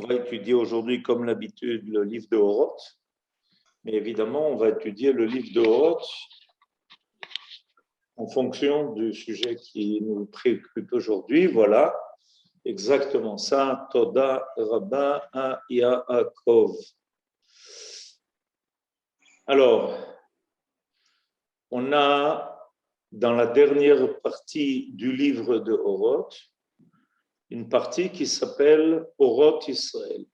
On va étudier aujourd'hui, comme l'habitude, le livre de Horoth. Mais évidemment, on va étudier le livre de Horoth en fonction du sujet qui nous préoccupe aujourd'hui. Voilà, exactement ça. Toda Rabba à Yaakov. Alors, on a dans la dernière partie du livre de Horoth une partie qui s'appelle Horoth Israël,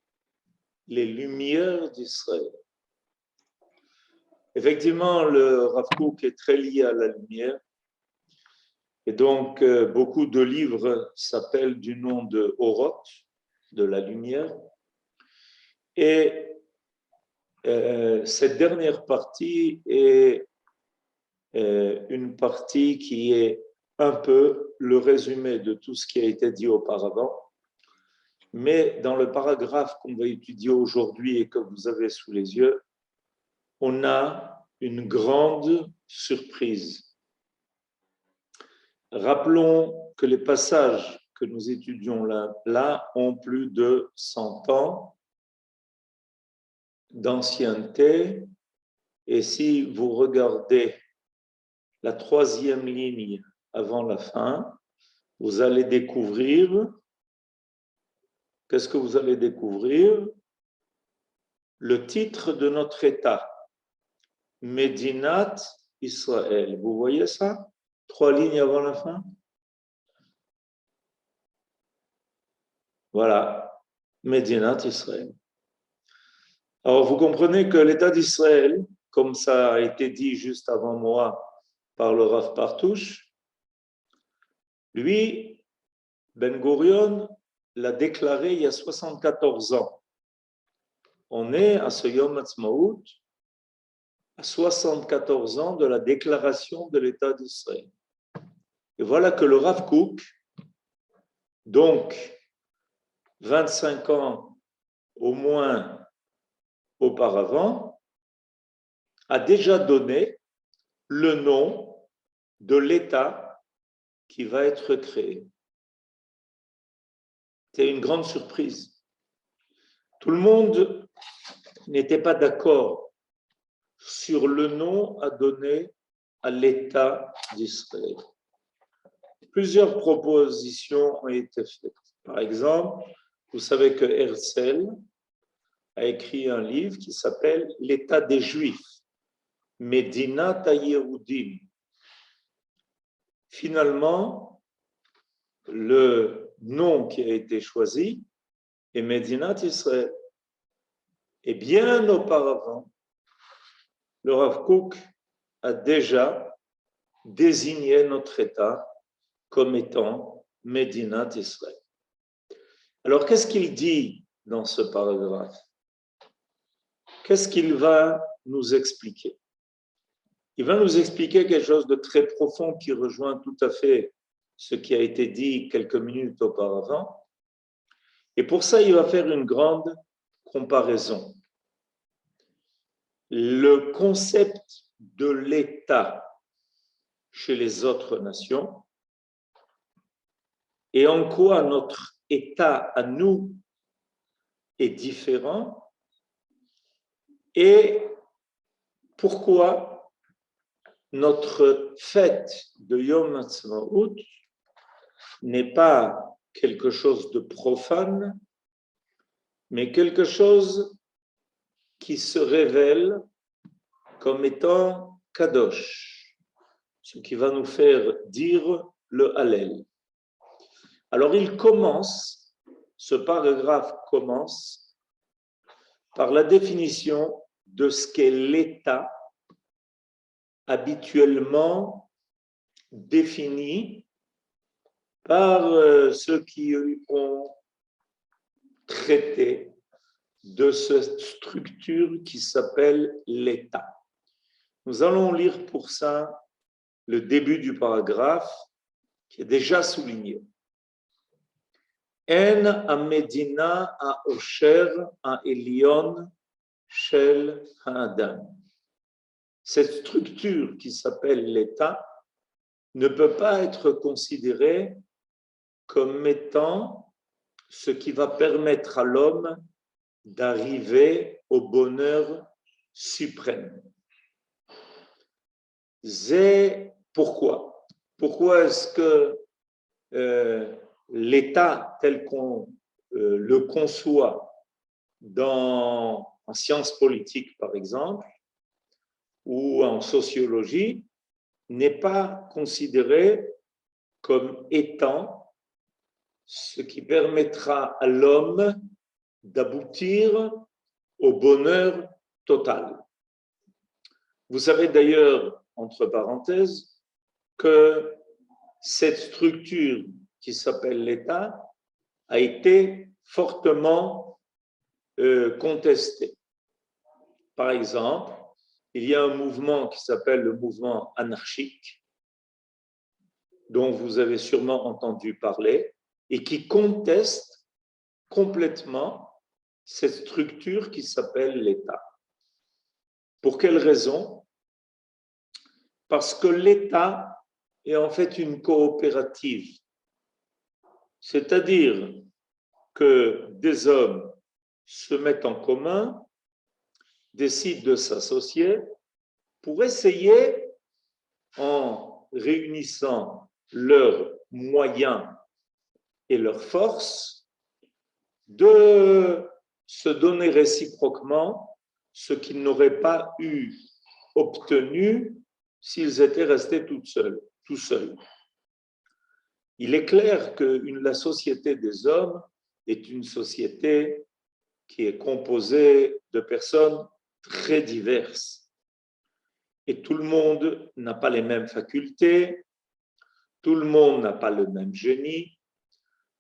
les lumières d'Israël. Effectivement, le Rav Kook est très lié à la lumière. Et donc, beaucoup de livres s'appellent du nom de Horoth, de la lumière. Et cette dernière partie est une partie qui est un peu le résumé de tout ce qui a été dit auparavant. Mais dans le paragraphe qu'on va étudier aujourd'hui et que vous avez sous les yeux, on a une grande surprise. Rappelons que les passages que nous étudions là ont plus de 100 ans d'ancienneté. Et si vous regardez la troisième ligne avant la fin, vous allez découvrir, qu'est-ce que vous allez découvrir? Le titre de notre État, Medinat Israël. Vous voyez ça? 3 lignes avant la fin. Voilà, Medinat Israël. Alors, vous comprenez que l'État d'Israël, comme ça a été dit juste avant moi par le Rav Partouche, lui, Ben Gurion l'a déclaré il y a 74 ans. On est à ce Yom Ha'atzmaut, à 74 ans de la déclaration de l'État d'Israël. Et voilà que le Rav Kook, donc 25 ans au moins auparavant, a déjà donné le nom de l'État qui va être créé. C'est une grande surprise. Tout le monde n'était pas d'accord sur le nom à donner à l'État d'Israël. Plusieurs propositions ont été faites. Par exemple, vous savez que Herzl a écrit un livre qui s'appelle L'État des Juifs, Medinat HaYehudim. Finalement, le nom qui a été choisi est Medinat Israël. Et bien auparavant, le Rav Kook a déjà désigné notre État comme étant Medinat Israël. Alors, qu'est-ce qu'il dit dans ce paragraphe? Qu'est-ce qu'il va nous expliquer? Il va nous expliquer quelque chose de très profond qui rejoint tout à fait ce qui a été dit quelques minutes auparavant. Et pour ça, il va faire une grande comparaison. Le concept de l'État chez les autres nations et en quoi notre État à nous est différent et pourquoi notre fête de Yom Ha'atzmaut n'est pas quelque chose de profane, mais quelque chose qui se révèle comme étant Kadosh, ce qui va nous faire dire le Hallel. Alors ce paragraphe commence par la définition de ce qu'est l'État habituellement défini par ceux qui ont traité de cette structure qui s'appelle l'État. Nous allons lire pour ça le début du paragraphe qui est déjà souligné. En Amedina Haosher Ha'elion Shel Ha'adam. Cette structure qui s'appelle l'État ne peut pas être considérée comme étant ce qui va permettre à l'homme d'arriver au bonheur suprême. C'est pourquoi. Pourquoi est-ce que l'État tel qu'on le conçoit en sciences politiques, par exemple, ou en sociologie, n'est pas considéré comme étant ce qui permettra à l'homme d'aboutir au bonheur total. Vous savez d'ailleurs, entre parenthèses, que cette structure qui s'appelle l'État a été fortement contestée. Par exemple, il y a un mouvement qui s'appelle le mouvement anarchique, dont vous avez sûrement entendu parler, et qui conteste complètement cette structure qui s'appelle l'État. Pour quelle raison? Parce que l'État est en fait une coopérative. C'est-à-dire que des hommes se mettent en commun, décident de s'associer pour essayer, en réunissant leurs moyens et leurs forces, de se donner réciproquement ce qu'ils n'auraient pas obtenu s'ils étaient restés tout seuls. Il est clair que la société des hommes est une société qui est composée de personnes très diverses. Et tout le monde n'a pas les mêmes facultés, tout le monde n'a pas le même génie,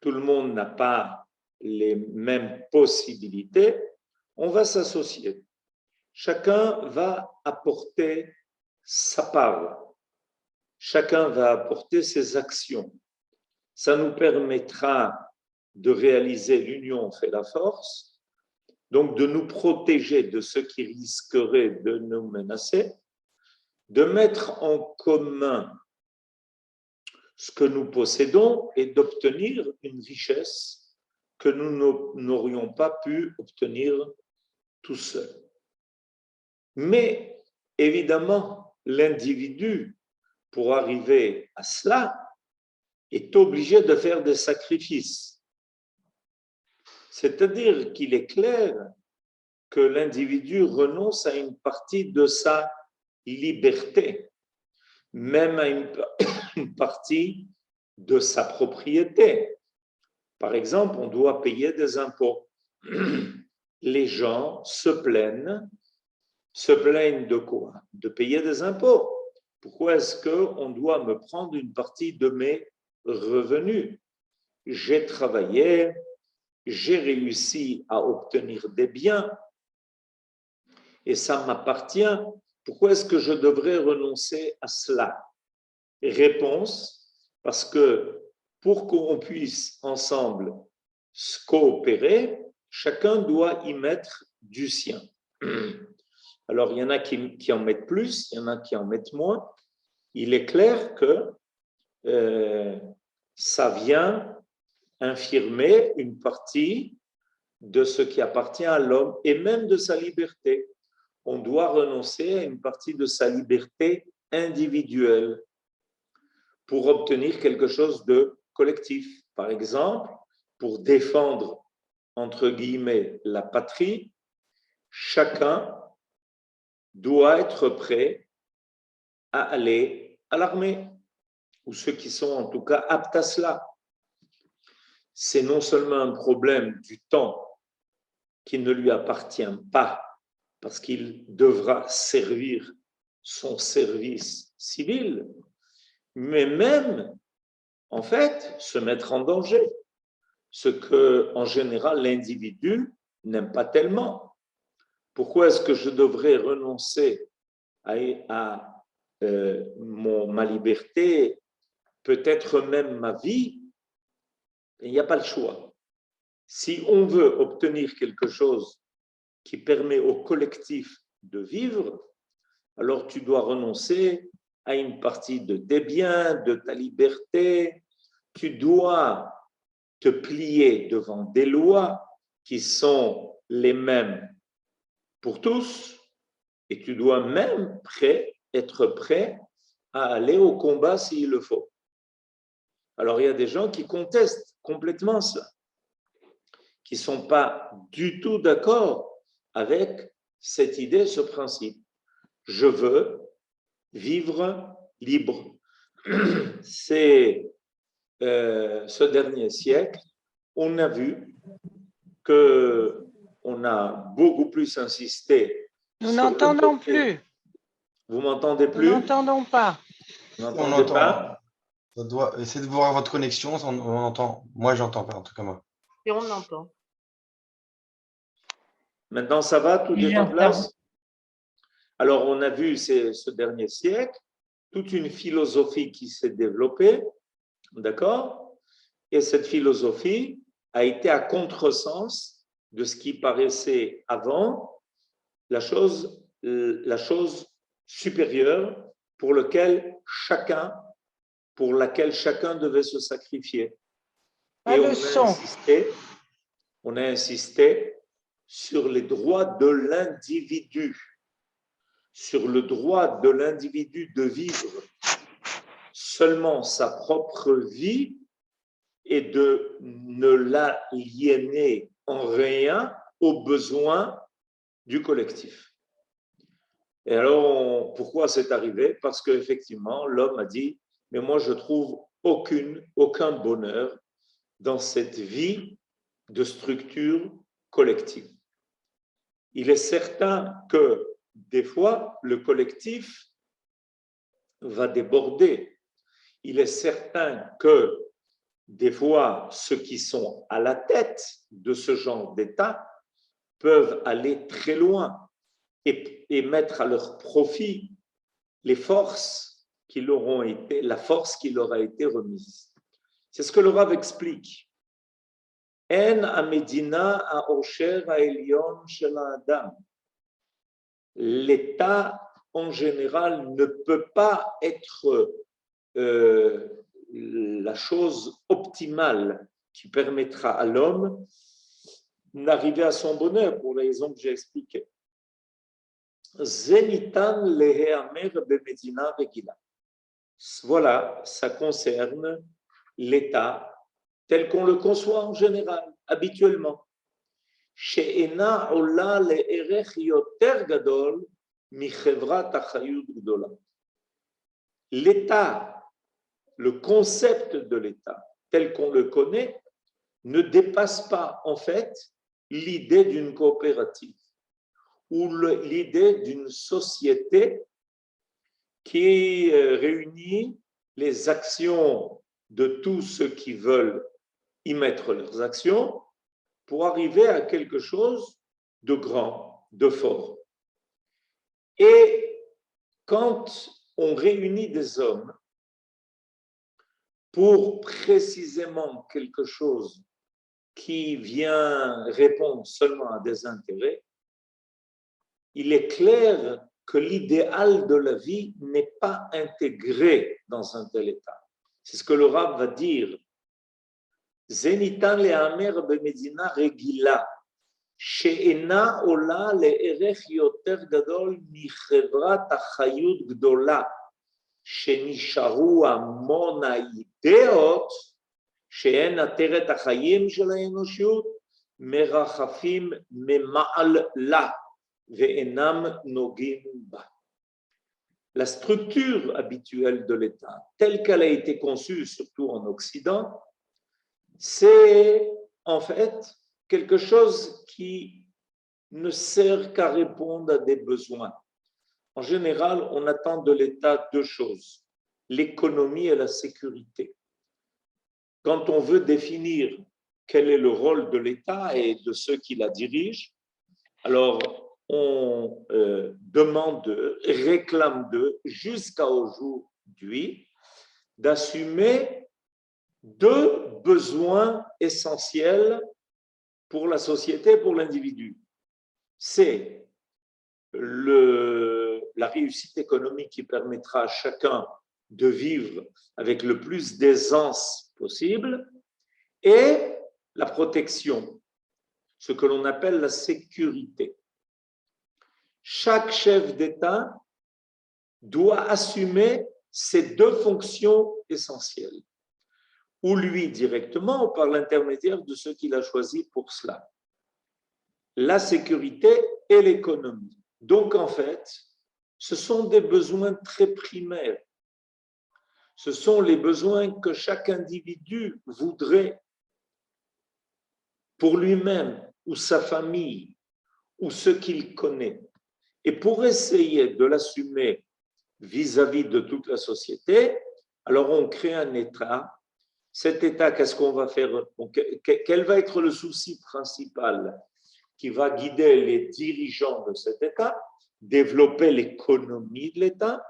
tout le monde n'a pas les mêmes possibilités. On va s'associer. Chacun va apporter sa part. Chacun va apporter ses actions. Ça nous permettra de réaliser l'union fait la force, donc de nous protéger de ce qui risquerait de nous menacer, de mettre en commun ce que nous possédons et d'obtenir une richesse que nous n'aurions pas pu obtenir tout seuls. Mais évidemment, l'individu, pour arriver à cela, est obligé de faire des sacrifices. C'est-à-dire qu'il est clair que l'individu renonce à une partie de sa liberté, même à une partie de sa propriété. Par exemple, on doit payer des impôts. Les gens se plaignent de quoi? De payer des impôts. Pourquoi est-ce qu'on doit me prendre une partie de mes revenus? J'ai travaillé, j'ai réussi à obtenir des biens et ça m'appartient. Pourquoi est-ce que je devrais renoncer à cela? Réponse, parce que pour qu'on puisse ensemble coopérer, chacun doit y mettre du sien. Alors, il y en a qui en mettent plus, il y en a qui en mettent moins. Il est clair que ça vient infirmer une partie de ce qui appartient à l'homme et même de sa liberté. On doit renoncer à une partie de sa liberté individuelle pour obtenir quelque chose de collectif. Par exemple, pour défendre, entre guillemets, la patrie, chacun doit être prêt à aller à l'armée, ou ceux qui sont en tout cas aptes à cela. C'est non seulement un problème du temps qui ne lui appartient pas, parce qu'il devra servir son service civil, mais même, en fait, se mettre en danger, ce que, en général, l'individu n'aime pas tellement. Pourquoi est-ce que je devrais renoncer à ma liberté, peut-être même ma vie? Il n'y a pas le choix. Si on veut obtenir quelque chose qui permet au collectif de vivre, alors tu dois renoncer à une partie de tes biens, de ta liberté. Tu dois te plier devant des lois qui sont les mêmes pour tous, et tu dois même être prêt à aller au combat s'il le faut. Alors, il y a des gens qui contestent complètement ça, qui ne sont pas du tout d'accord avec cette idée, ce principe. Je veux vivre libre. C'est ce dernier siècle, on a vu qu'on a beaucoup plus insisté. Nous n'entendons plus. Vous m'entendez plus? Nous n'entendons pas. Vous On n'entendez pas? entend. Essayez de voir votre connexion, on entend. Moi, j'entends pas, en tout cas moi. Et on l'entend. Maintenant, ça va? Tout est en place? Alors, on a vu ce dernier siècle, toute une philosophie qui s'est développée, d'accord? Et cette philosophie a été à contresens de ce qui paraissait avant la chose supérieure pour laquelle chacun devait se sacrifier. Et on a insisté sur les droits de l'individu, sur le droit de l'individu de vivre seulement sa propre vie et de ne l'aliéner en rien aux besoins du collectif. Et alors, pourquoi c'est arrivé? Parce qu'effectivement, l'homme a dit, mais moi je trouve aucun bonheur dans cette vie de structure collective. Il est certain que des fois, le collectif va déborder. Il est certain que des fois, ceux qui sont à la tête de ce genre d'État peuvent aller très loin et mettre à leur profit les forces qui leur ont été, la force qui leur a été remise. C'est ce que le Rav explique. En amedina haosher haelyon shel ha'adam. L'État, en général, ne peut pas être la chose optimale qui permettra à l'homme d'arriver à son bonheur, pour les raisons que j'ai expliquées. Zenitan leheamer bemedina regila. Voilà, ça concerne l'État tel qu'on le conçoit en général, habituellement. She'ena ola le'erech yoter gadol mi chevrat achayut gdola. L'État, le concept de l'État tel qu'on le connaît, ne dépasse pas en fait l'idée d'une coopérative ou l'idée d'une société qui réunit les actions de tous ceux qui veulent y mettre leurs actions pour arriver à quelque chose de grand, de fort. Et quand on réunit des hommes pour précisément quelque chose qui vient répondre seulement à des intérêts, il est clair que l'idéal de la vie n'est pas intégré dans un tel état. C'est ce que le Rav va dire. Zenitan le'amer bemedina regila, she'ena ola le'erech yoter gadol mi chevrat achayut gdola, shenisharu amon haideot, she'en ateret achayim shel ha'enoshut, merachafim mema'al la. La structure habituelle de l'État, telle qu'elle a été conçue, surtout en Occident, c'est en fait quelque chose qui ne sert qu'à répondre à des besoins. En général, on attend de l'État deux choses, l'économie et la sécurité. Quand on veut définir quel est le rôle de l'État et de ceux qui la dirigent, alors on demande réclame d'eux, jusqu'à aujourd'hui, d'assumer deux besoins essentiels pour la société, pour l'individu. C'est la réussite économique qui permettra à chacun de vivre avec le plus d'aisance possible, et la protection, ce que l'on appelle la sécurité. Chaque chef d'État doit assumer ces deux fonctions essentielles, ou lui directement ou par l'intermédiaire de ceux qu'il a choisis pour cela. La sécurité et l'économie. Donc en fait, ce sont des besoins très primaires. Ce sont les besoins que chaque individu voudrait pour lui-même ou sa famille ou ce qu'il connaît. Et pour essayer de l'assumer vis-à-vis de toute la société, alors on crée un État. Cet État, qu'est-ce qu'on va faire? Quel va être le souci principal qui va guider les dirigeants de cet État? Développer l'économie de l'État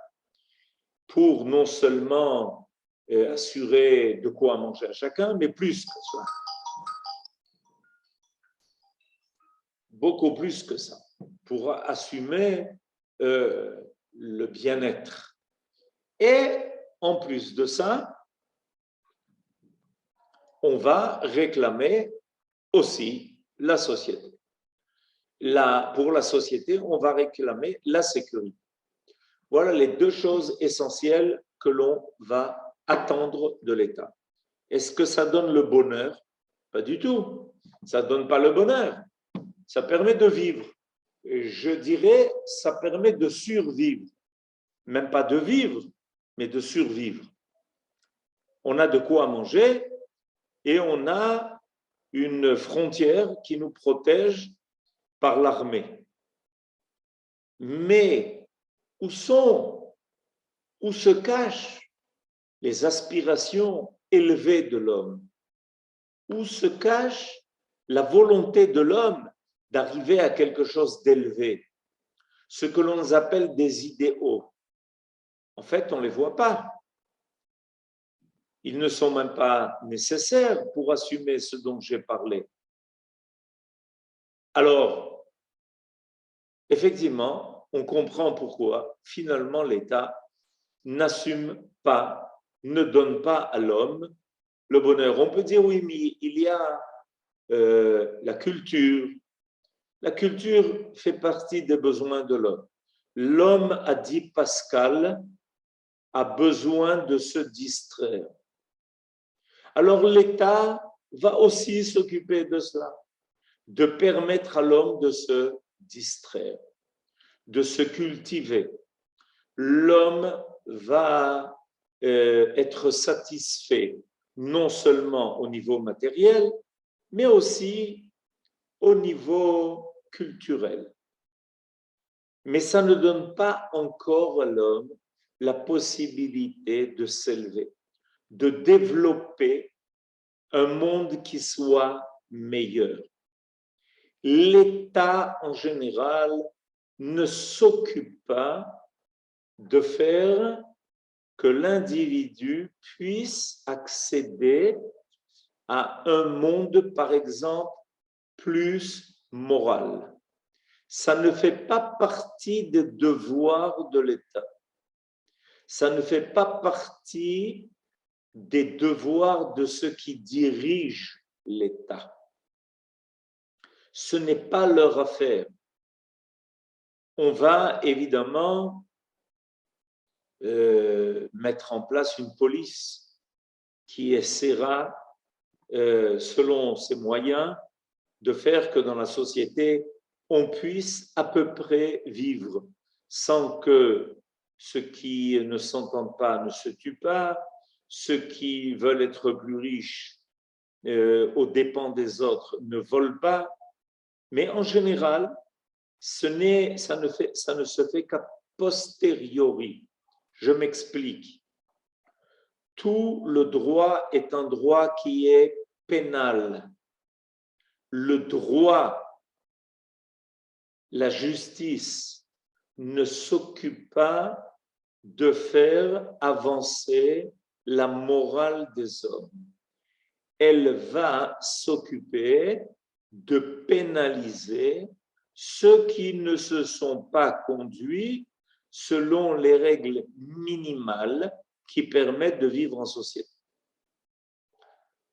pour non seulement assurer de quoi manger à chacun, mais plus que ça. Beaucoup plus que ça, pour assumer le bien-être. Et en plus de ça, on va réclamer aussi la société. Pour la société, on va réclamer la sécurité. Voilà les deux choses essentielles que l'on va attendre de l'État. Est-ce que ça donne le bonheur? Pas du tout. Ça ne donne pas le bonheur. Ça permet de vivre. Je dirais, ça permet de survivre. Même pas de vivre, mais de survivre. On a de quoi manger et on a une frontière qui nous protège par l'armée. Mais où se cachent les aspirations élevées de l'homme? Où se cache la volonté de l'homme d'arriver à quelque chose d'élevé? Ce que l'on appelle des idéaux. En fait, on ne les voit pas. Ils ne sont même pas nécessaires pour assumer ce dont j'ai parlé. Alors, effectivement, on comprend pourquoi, finalement, l'État n'assume pas, ne donne pas à l'homme le bonheur. On peut dire, oui, mais il y a la culture. La culture fait partie des besoins de l'homme. L'homme, a dit Pascal, a besoin de se distraire. Alors l'État va aussi s'occuper de cela, de permettre à l'homme de se distraire, de se cultiver. L'homme va être satisfait non seulement au niveau matériel, mais aussi au niveau culturel. Mais ça ne donne pas encore à l'homme la possibilité de s'élever, de développer un monde qui soit meilleur. L'État, en général, ne s'occupe pas de faire que l'individu puisse accéder à un monde, par exemple, plus moral. Ça ne fait pas partie des devoirs de l'État. Ça ne fait pas partie des devoirs de ceux qui dirigent l'État. Ce n'est pas leur affaire. On va évidemment mettre en place une police qui essaiera, selon ses moyens, de faire que dans la société, on puisse à peu près vivre sans que ceux qui ne s'entendent pas ne se tuent pas, ceux qui veulent être plus riches aux dépens des autres ne volent pas. Mais en général, ça ne se fait qu'à posteriori. Je m'explique. Tout le droit est un droit qui est pénal. Le droit, la justice ne s'occupe pas de faire avancer la morale des hommes. Elle va s'occuper de pénaliser ceux qui ne se sont pas conduits selon les règles minimales qui permettent de vivre en société.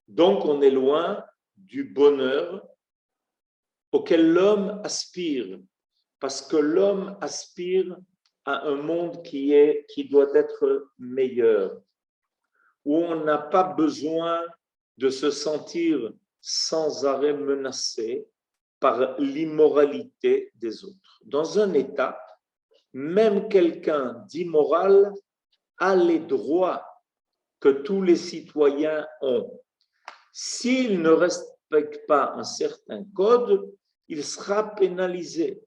Donc, on est loin du bonheur auquel l'homme aspire, parce que l'homme aspire à un monde qui doit être meilleur, où on n'a pas besoin de se sentir sans arrêt menacé par l'immoralité des autres. Dans un État, même quelqu'un d'immoral a les droits que tous les citoyens ont. S'il ne respecte pas un certain code, il sera pénalisé.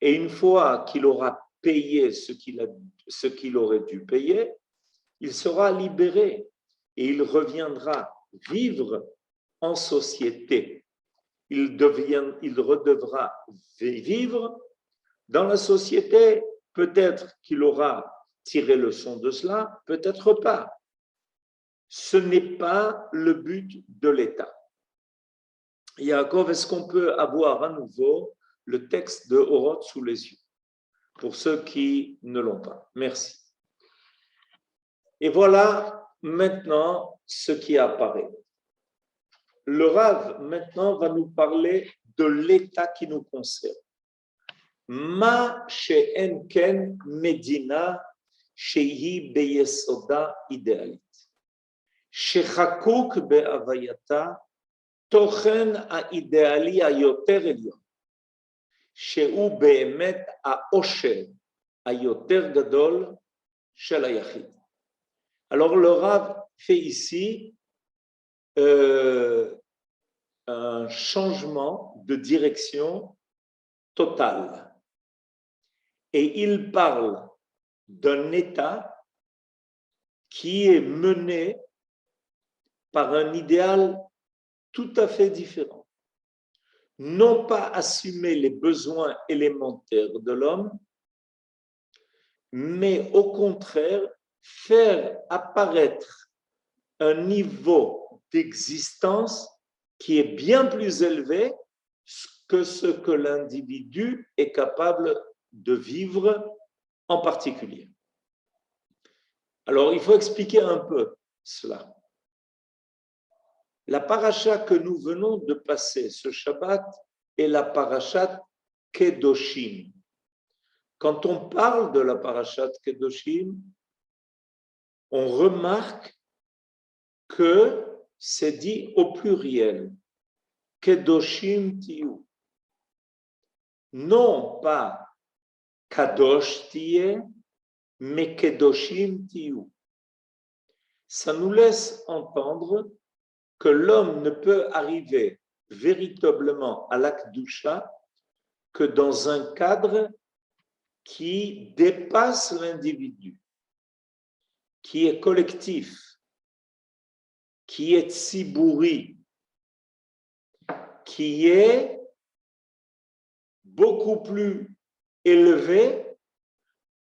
Et une fois qu'il aura payé ce qu'il aurait dû payer, il sera libéré et il reviendra vivre en société. Il redevra vivre dans la société. Peut-être qu'il aura tiré leçon de cela, peut-être pas. Ce n'est pas le but de l'État. Yaakov, est-ce qu'on peut avoir à nouveau le texte de Oroth sous les yeux, pour ceux qui ne l'ont pas? Merci. Et voilà maintenant ce qui apparaît. Le Rav maintenant va nous parler de l'état qui nous concerne. Ma she'en ken medina shehi beyesoda idealit. Shechakuk be'avayata tochen האידיאלי היותר עליון, שהוא באמת העושר היותר גדול של היחיד. Alors le Rav fait ici un changement de direction total. Et il parle d'un état qui est mené par un idéal tout à fait différent. Non pas assumer les besoins élémentaires de l'homme, mais au contraire, faire apparaître un niveau d'existence qui est bien plus élevé que ce que l'individu est capable de vivre en particulier. Alors, il faut expliquer un peu cela. La paracha que nous venons de passer ce Shabbat est la parashat Kedoshim. Quand on parle de la parashat Kedoshim, on remarque que c'est dit au pluriel. Kedoshim tiyu. Non pas Kadosh tiye, mais Kedoshim tiyu. Ça nous laisse entendre que l'homme ne peut arriver véritablement à l'Akdusha que dans un cadre qui dépasse l'individu, qui est collectif, qui est tzibouri, qui est beaucoup plus élevé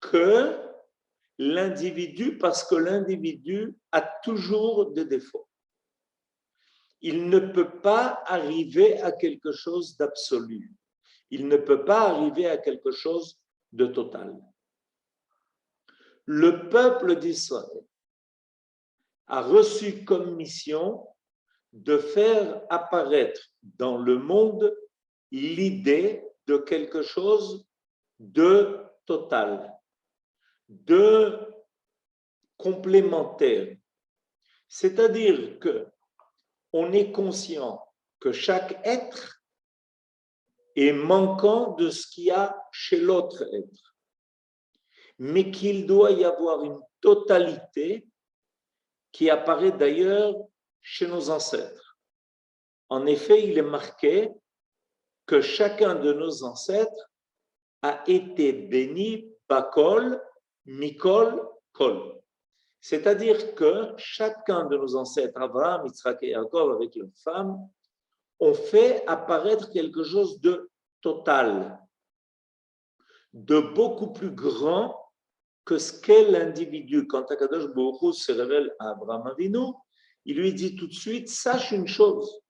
que l'individu, parce que l'individu a toujours des défauts. Il ne peut pas arriver à quelque chose d'absolu. Il ne peut pas arriver à quelque chose de total. Le peuple d'Israël a reçu comme mission de faire apparaître dans le monde l'idée de quelque chose de total, de complémentaire. C'est-à-dire que on est conscient que chaque être est manquant de ce qu'il y a chez l'autre être, mais qu'il doit y avoir une totalité qui apparaît d'ailleurs chez nos ancêtres. En effet, il est marqué que chacun de nos ancêtres a été béni bakol, mikol, kol. C'est-à-dire que chacun de nos ancêtres, Abraham, Yitzhak et Yaakov, avec leurs femmes, ont fait apparaître quelque chose de total, de beaucoup plus grand que ce qu'est l'individu. Quand Akadosh Baruch Hu se révèle à Abraham Avinu, il lui dit tout de suite, sache une chose,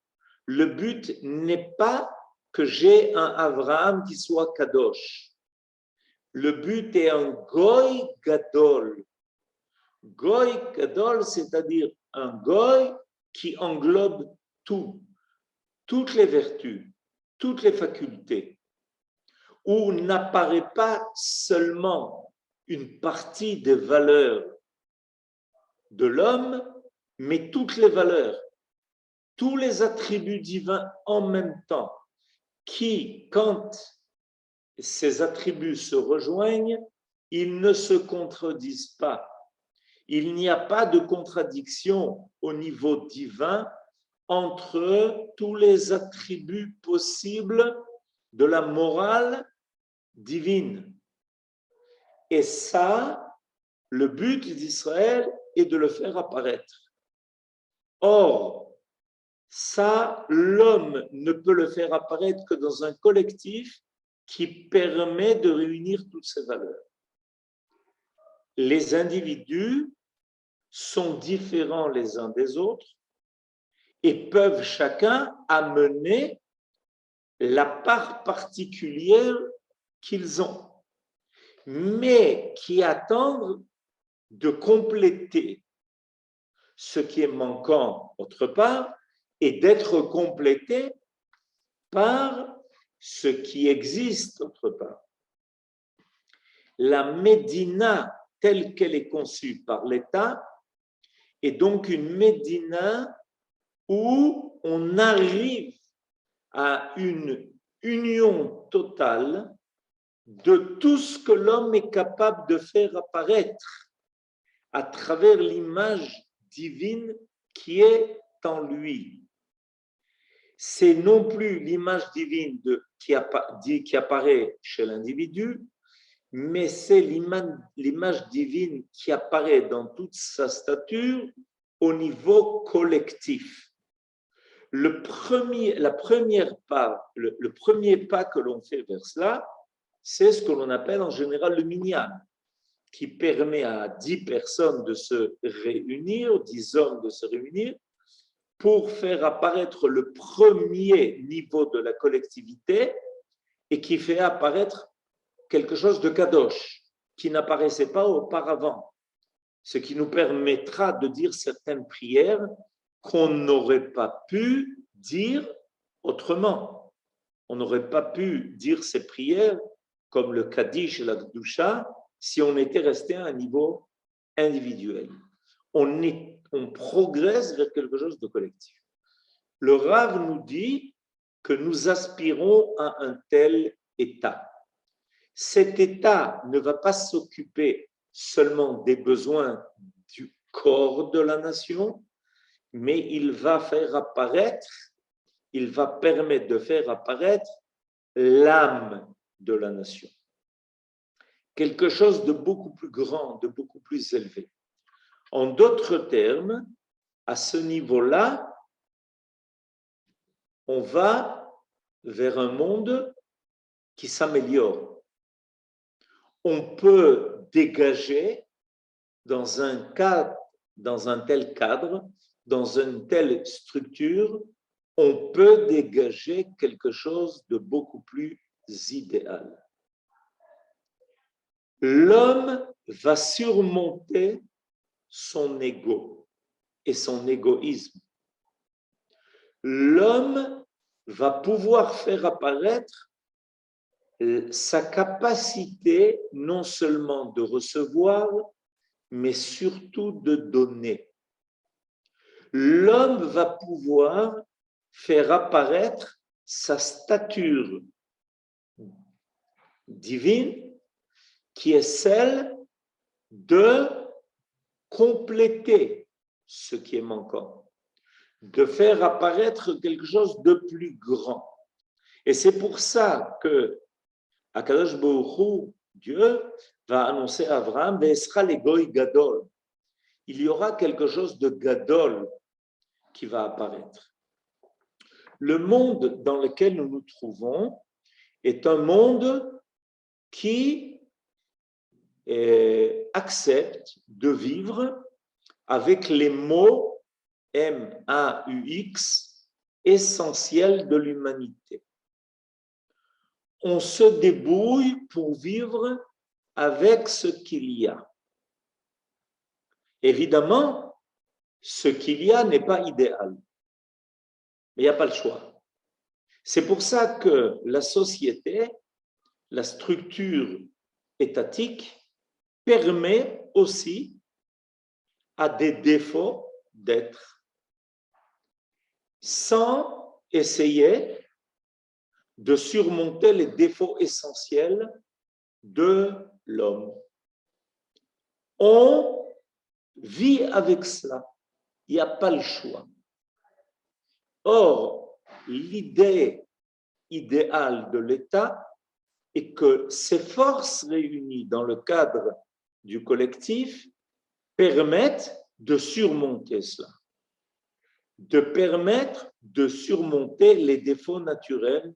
le but n'est pas que j'ai un Abraham qui soit Kadosh. Le but est un Goy Gadol. Goy Gadol, c'est-à-dire un Goy qui englobe tout, toutes les vertus, toutes les facultés, où n'apparaît pas seulement une partie des valeurs de l'homme, mais toutes les valeurs, tous les attributs divins en même temps, qui, quand ces attributs se rejoignent, ils ne se contredisent pas. Il n'y a pas de contradiction au niveau divin entre tous les attributs possibles de la morale divine. Et ça, le but d'Israël est de le faire apparaître. Or, ça, l'homme ne peut le faire apparaître que dans un collectif qui permet de réunir toutes ces valeurs. Les individus sont différents les uns des autres et peuvent chacun amener la part particulière qu'ils ont, mais qui attendent de compléter ce qui est manquant autre part et d'être complété par ce qui existe autre part. La Médina, telle qu'elle est conçue par l'État, est donc une Médina où on arrive à une union totale de tout ce que l'homme est capable de faire apparaître à travers l'image divine qui est en lui. C'est non plus l'image divine qui apparaît chez l'individu, mais c'est l'image divine qui apparaît dans toute sa stature au niveau collectif. Le premier pas que l'on fait vers cela, c'est ce que l'on appelle en général le minyan, qui permet à 10 personnes de se réunir, 10 hommes de se réunir, pour faire apparaître le premier niveau de la collectivité et qui fait apparaître quelque chose de kadosh, qui n'apparaissait pas auparavant, ce qui nous permettra de dire certaines prières qu'on n'aurait pas pu dire autrement. On n'aurait pas pu dire ces prières comme le Kaddish et la Kedusha si on était resté à un niveau individuel. On progresse vers quelque chose de collectif. Le Rav nous dit que nous aspirons à un tel état. Cet état ne va pas s'occuper seulement des besoins du corps de la nation, mais il va permettre de faire apparaître l'âme de la nation. Quelque chose de beaucoup plus grand, de beaucoup plus élevé. En d'autres termes, à ce niveau-là, on va vers un monde qui s'améliore. On peut dégager dans un tel cadre, dans une telle structure, on peut dégager quelque chose de beaucoup plus idéal. L'homme va surmonter son ego et son égoïsme. L'homme va pouvoir faire apparaître sa capacité non seulement de recevoir, mais surtout de donner. L'homme va pouvoir faire apparaître sa stature divine qui est celle de compléter ce qui est manquant, de faire apparaître quelque chose de plus grand. Et c'est pour ça que Akadosh Baruch Hu, Dieu, va annoncer à Abraham, Ve'esra legoy gadol. Il y aura quelque chose de gadol qui va apparaître. Le monde dans lequel nous nous trouvons est un monde qui accepte de vivre avec les mots M-A-U-X essentiels de l'humanité. On se débrouille pour vivre avec ce qu'il y a. Évidemment, ce qu'il y a n'est pas idéal. Mais il n'y a pas le choix. C'est pour ça que la société, la structure étatique, permet aussi à des défauts d'être, sans essayer de surmonter les défauts essentiels de l'homme. On vit avec cela. Il n'y a pas le choix. Or, l'idée idéale de l'État est que ces forces réunies dans le cadre du collectif permettent de surmonter cela, de permettre de surmonter les défauts naturels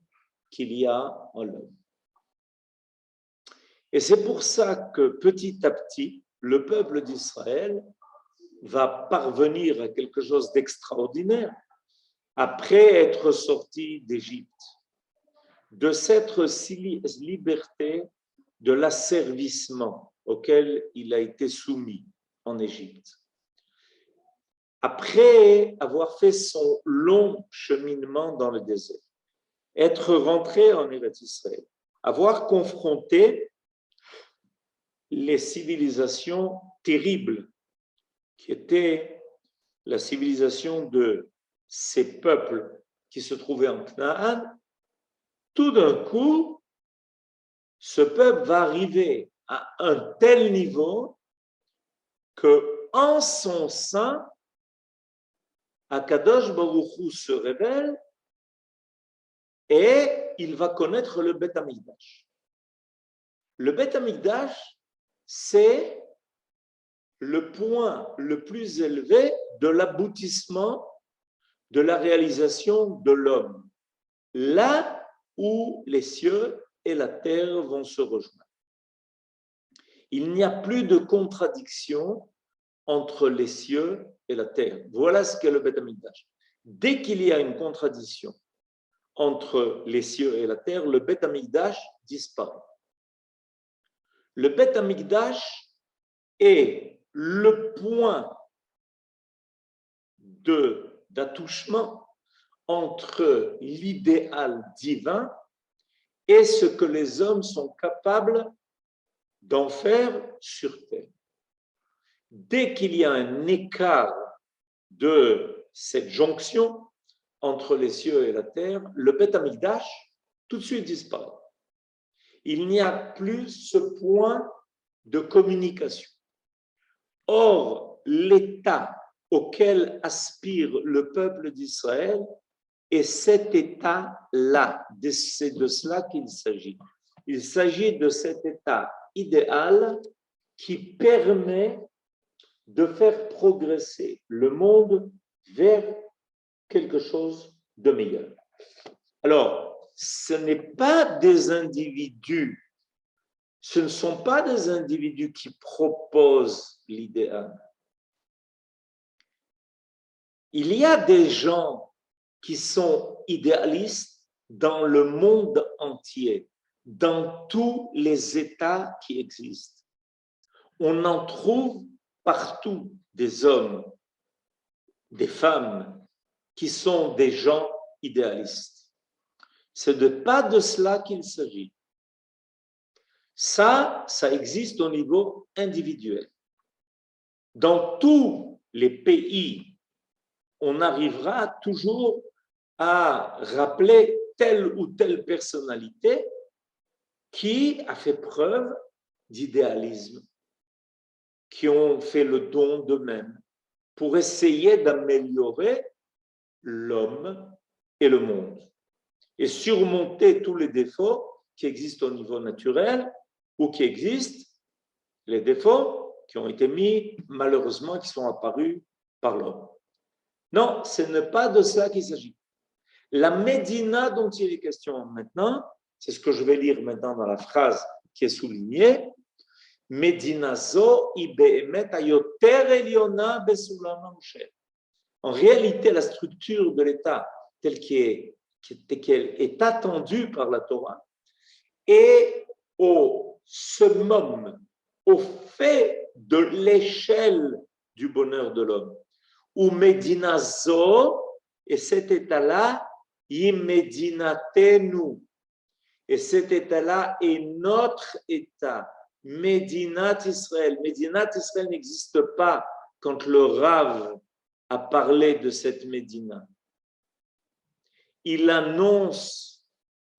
qu'il y a en l'homme. Et c'est pour ça que petit à petit, le peuple d'Israël va parvenir à quelque chose d'extraordinaire après être sorti d'Égypte, de cette liberté de l'asservissement auquel il a été soumis en Égypte. Après avoir fait son long cheminement dans le désert, être rentré en Eretz Israël, avoir confronté les civilisations terribles qui étaient la civilisation de ces peuples qui se trouvaient en Canaan, tout d'un coup, ce peuple va arriver à un tel niveau que, en son sein, Akadosh Baruch Hu se révèle et il va connaître le Beth Amikdash. Le Beth Amikdash, c'est le point le plus élevé de l'aboutissement de la réalisation de l'homme, là où les cieux et la terre vont se rejoindre. Il n'y a plus de contradiction entre les cieux et la terre. Voilà ce qu'est le Beth Amikdash. Dès qu'il y a une contradiction entre les cieux et la terre, le Beth Amikdash disparaît. Le Beth Amikdash est le point d'attouchement entre l'idéal divin et ce que les hommes sont capables d'en faire sur terre. Dès qu'il y a un écart de cette jonction entre les cieux et la terre, le Beth Amikdash tout de suite disparaît. Il n'y a plus ce point de communication. Or, l'état auquel aspire le peuple d'Israël est cet état-là. C'est de cela qu'il s'agit. Il s'agit de cet état idéal qui permet de faire progresser le monde vers quelque chose de meilleur. Alors, ce n'est pas des individus, ce ne sont pas des individus qui proposent l'idéal. Il y a des gens qui sont idéalistes dans le monde entier, dans tous les États qui existent. On en trouve partout des hommes, des femmes qui sont des gens idéalistes. Ce n'est pas de cela qu'il s'agit. Ça existe au niveau individuel. Dans tous les pays, on arrivera toujours à rappeler telle ou telle personnalité qui a fait preuve d'idéalisme, qui ont fait le don d'eux-mêmes pour essayer d'améliorer l'homme et le monde et surmonter tous les défauts qui existent au niveau naturel ou qui existent, les défauts qui ont été mis, malheureusement, qui sont apparus par l'homme. Non, ce n'est pas de cela qu'il s'agit. La Médina dont il est question maintenant, c'est ce que je vais lire maintenant dans la phrase qui est soulignée, Médina zo i be'emet hayoter eliona besulam ha'Moshe. En réalité, la structure de l'État telle qu'elle est attendue par la Torah est au summum, au fait de l'échelle du bonheur de l'homme, ou Medinazo, et cet état-là, Medinatenu. Et cet état-là est notre état. Médinat Israël. Médinat Israël n'existe pas quand le Rav a parlé de cette Médina. Il annonce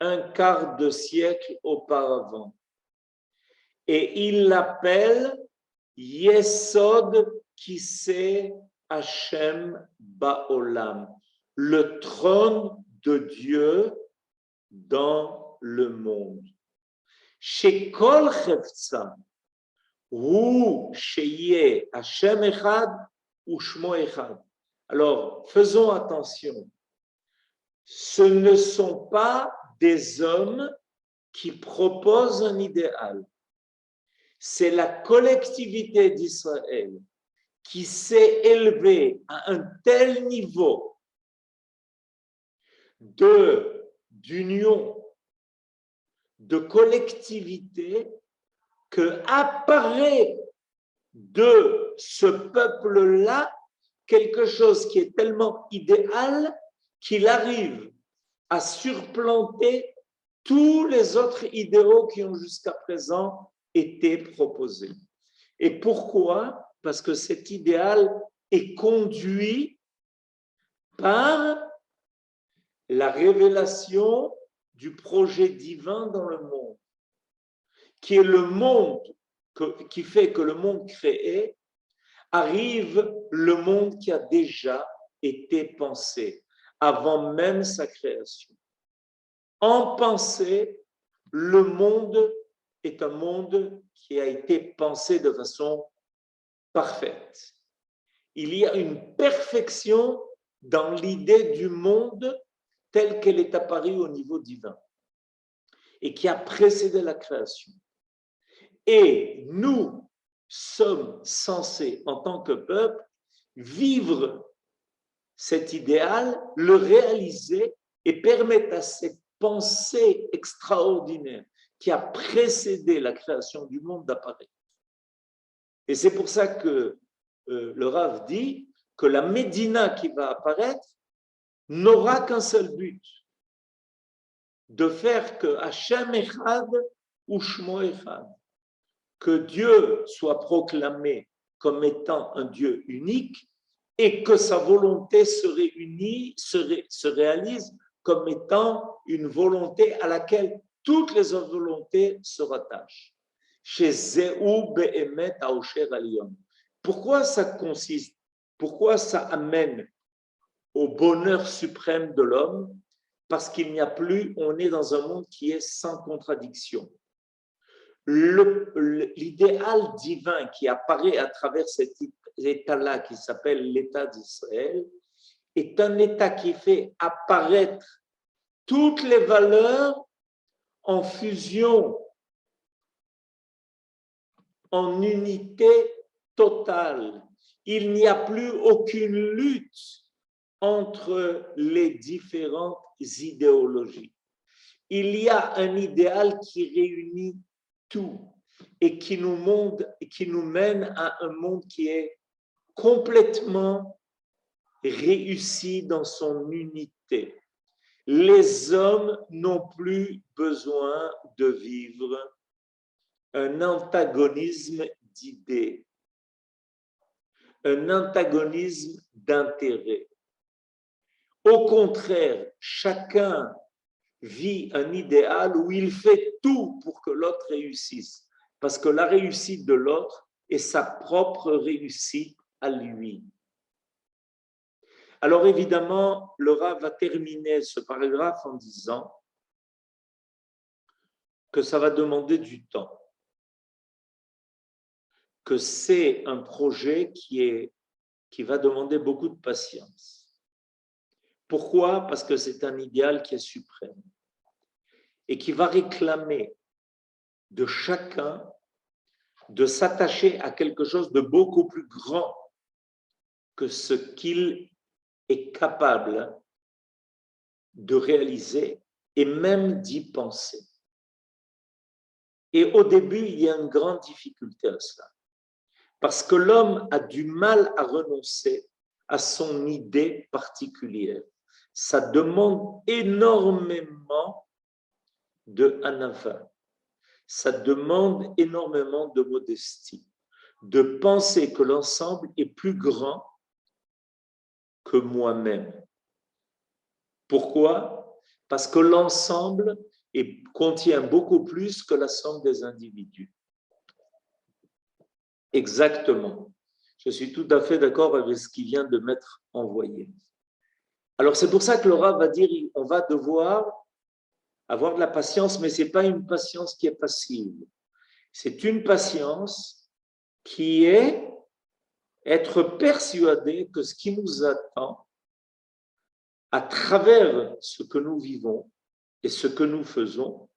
un quart de siècle auparavant. Et il l'appelle Yesod Kiseh Hashem Ba'olam, le trône de Dieu dans le monde. Chez Kol Chefza, ou Sheye Hashem Echad ou Shmo Echad. Alors, faisons attention. Ce ne sont pas des hommes qui proposent un idéal. C'est la collectivité d'Israël qui s'est élevée à un tel niveau d'union, de collectivité, que apparaît de ce peuple-là quelque chose qui est tellement idéal qu'il arrive à surplanter tous les autres idéaux qui ont jusqu'à présent été proposés. Et pourquoi? Parce que cet idéal est conduit par la révélation du projet divin dans le monde, qui est le monde, qui fait que le monde créé arrive le monde qui a déjà été pensé avant même sa création. En pensée, le monde est un monde qui a été pensé de façon parfaite. Il y a une perfection dans l'idée du monde telle qu'elle est apparue au niveau divin et qui a précédé la création. Et nous sommes censés, en tant que peuple, vivre cet idéal, le réaliser et permettre à cette pensée extraordinaire qui a précédé la création du monde d'apparaître. Et c'est pour ça que le Rav dit que la Médina qui va apparaître n'aura qu'un seul but, de faire que Hashem Echad ou Shmo Echad, que Dieu soit proclamé comme étant un Dieu unique et que sa volonté se réunit, se réalise comme étant une volonté à laquelle toutes les autres volontés se rattachent. Chez Zéou Be'emet Aosher Aliyom. Pourquoi ça consiste? Pourquoi ça amène au bonheur suprême de l'homme? Parce qu'il n'y a plus, on est dans un monde qui est sans contradiction. L'idéal divin qui apparaît à travers cet état-là qui s'appelle l'état d'Israël est un état qui fait apparaître toutes les valeurs en fusion, en unité totale. Il n'y a plus aucune lutte entre les différentes idéologies. Il y a un idéal qui réunit tout et qui nous mène à un monde qui est complètement réussi dans son unité. Les hommes n'ont plus besoin de vivre un antagonisme d'idées, un antagonisme d'intérêts. Au contraire, chacun vit un idéal où il fait tout pour que l'autre réussisse, parce que la réussite de l'autre est sa propre réussite à lui. Alors évidemment, le Rav va terminer ce paragraphe en disant que ça va demander du temps, que c'est un projet qui va demander beaucoup de patience. Pourquoi? Parce que c'est un idéal qui est suprême et qui va réclamer de chacun de s'attacher à quelque chose de beaucoup plus grand que ce qu'il est capable de réaliser et même d'y penser. Et au début, il y a une grande difficulté à cela, parce que l'homme a du mal à renoncer à son idée particulière. Ça demande énormément de anava. Ça demande énormément de modestie, de penser que l'ensemble est plus grand que moi-même. Pourquoi? Parce que l'ensemble contient beaucoup plus que la somme des individus. Exactement. Je suis tout à fait d'accord avec ce qui vient de m'être envoyé. Alors c'est pour ça que Laura va dire, on va devoir avoir de la patience, mais ce n'est pas une patience qui est passive. C'est une patience qui est être persuadé que ce qui nous attend à travers ce que nous vivons et ce que nous faisons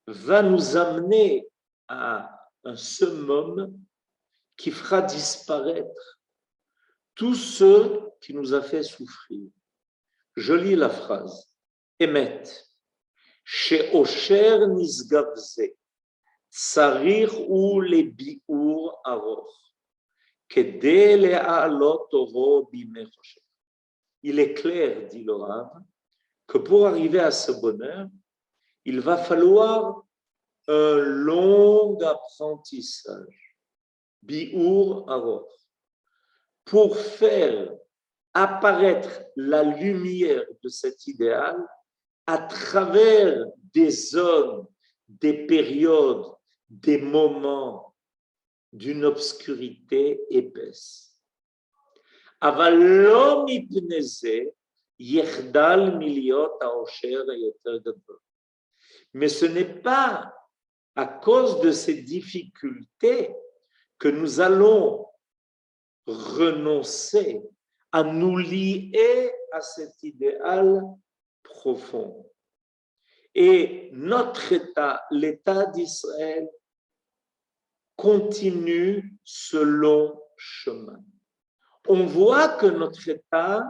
va nous amener à un summum qui fera disparaître tout ce qui nous a fait souffrir. Je lis la phrase. Emet, she'osher nisgavze, tsarir ou les bi'ur aror, kedei le'alot oro bimechosher. Il est clair, dit le Rav, que pour arriver à ce bonheur, il va falloir un long apprentissage, bi'ur aror, pour faire apparaître la lumière de cet idéal à travers des zones, des périodes, des moments d'une obscurité épaisse. אבל לא מפני זה יחדל מלהיות העושר היותר גדול. Mais ce n'est pas à cause de ces difficultés que nous allons renoncer à nous lier à cet idéal profond. Et notre État, l'État d'Israël, continue ce long chemin. On voit que notre État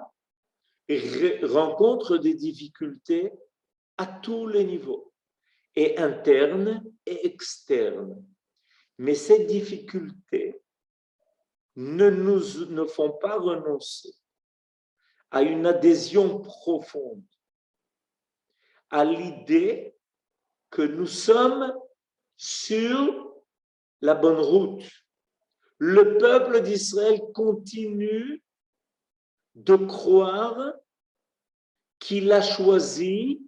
rencontre des difficultés à tous les niveaux, et internes et externes. Mais ces difficultés ne font pas renoncer à une adhésion profonde à l'idée que nous sommes sur la bonne route. Le peuple d'Israël continue de croire qu'il a choisi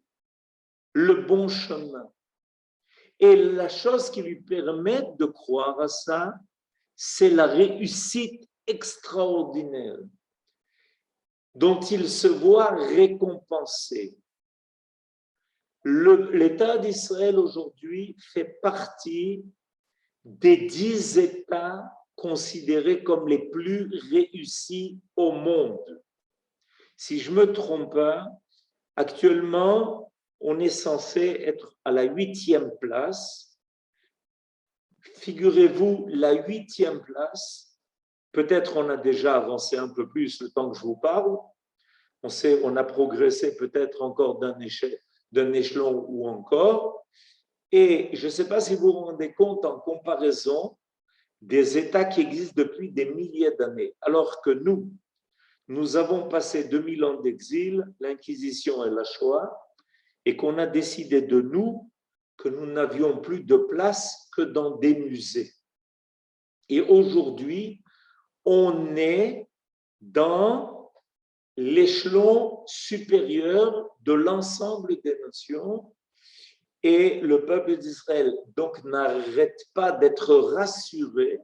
le bon chemin. Et la chose qui lui permet de croire à ça, c'est la réussite extraordinaire dont il se voit récompensé. L'État d'Israël aujourd'hui fait partie des 10 États considérés comme les plus réussis au monde. Si je ne me trompe pas, actuellement, on est censé être à la 8e place. Figurez-vous, la 8e place, peut-être on a déjà avancé un peu plus le temps que je vous parle. On a progressé peut-être encore d'un échelon ou encore. Et je ne sais pas si vous vous rendez compte en comparaison des États qui existent depuis des milliers d'années, alors que nous avons passé 2000 ans d'exil, l'Inquisition et la Shoah, et qu'on a décidé de nous que nous n'avions plus de place que dans des musées. Et aujourd'hui, on est dans l'échelon supérieur de l'ensemble des nations. Et le peuple d'Israël, donc, n'arrête pas d'être rassuré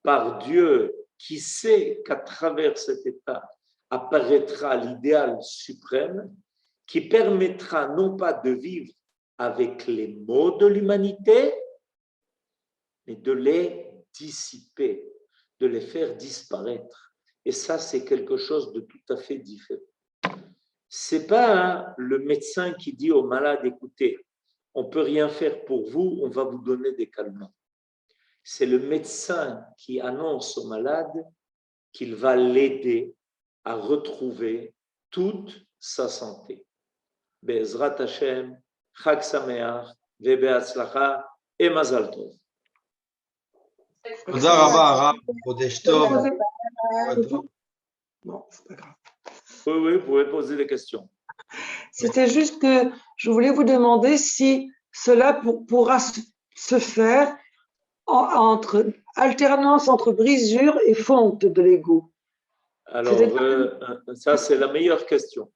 par Dieu qui sait qu'à travers cet état apparaîtra l'idéal suprême qui permettra non pas de vivre avec les maux de l'humanité, mais de les dissiper, de les faire disparaître. Et ça, c'est quelque chose de tout à fait différent. Ce n'est pas le médecin qui dit au malade, écoutez, on ne peut rien faire pour vous, on va vous donner des calmants. C'est le médecin qui annonce au malade qu'il va l'aider à retrouver toute sa santé. Be'ezrat Hashem, Chag Sameach, Ve'be'atzlacha et Mazal Tov. תודה רבה, הרב. חודש טוב. Bon, c'est pas grave. Oui, vous pouvez poser des questions. C'était juste que je voulais vous demander si cela pourra se faire entre alternance entre brisure et fonte de l'ego. Alors, ça, c'est la meilleure question.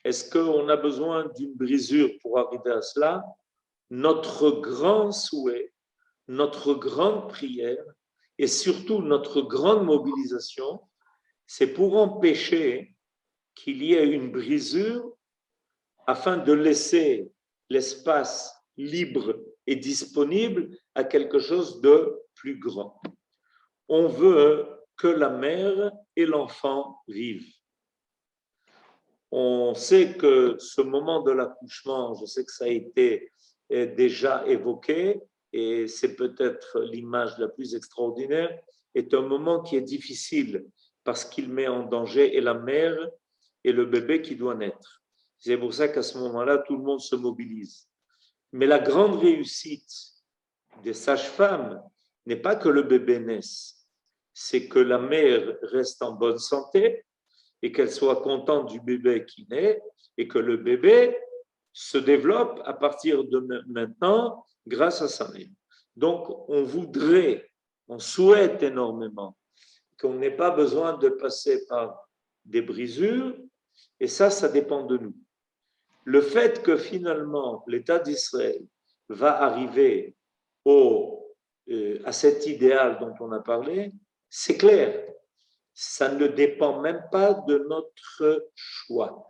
Est-ce qu'on a besoin d'une brisure pour arriver à cela? Notre grand souhait, notre grande prière et surtout notre grande mobilisation, c'est pour empêcher qu'il y ait une brisure afin de laisser l'espace libre et disponible à quelque chose de plus grand. On veut que la mère et l'enfant vivent. On sait que ce moment de l'accouchement, je sais que ça a été déjà évoqué, et c'est peut-être l'image la plus extraordinaire, est un moment qui est difficile parce qu'il met en danger et la mère et le bébé qui doit naître. C'est pour ça qu'à ce moment-là, tout le monde se mobilise. Mais la grande réussite des sages-femmes n'est pas que le bébé naisse, c'est que la mère reste en bonne santé et qu'elle soit contente du bébé qui naît et que le bébé se développe à partir de maintenant grâce à sa mère. Donc, on souhaite énormément qu'on n'ait pas besoin de passer par des brisures, et ça dépend de nous. Le fait que finalement l'État d'Israël va arriver à cet idéal dont on a parlé, c'est clair. Ça ne dépend même pas de notre choix.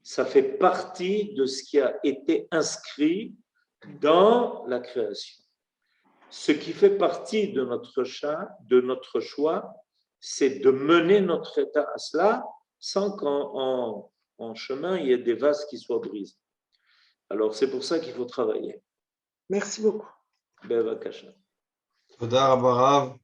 Ça fait partie de ce qui a été inscrit dans la création. Ce qui fait partie de notre choix, c'est de mener notre état à cela sans qu'en chemin, il y ait des vases qui soient brisés. Alors, c'est pour ça qu'il faut travailler. Merci beaucoup. Bevakasha. Toda Rabba Rav.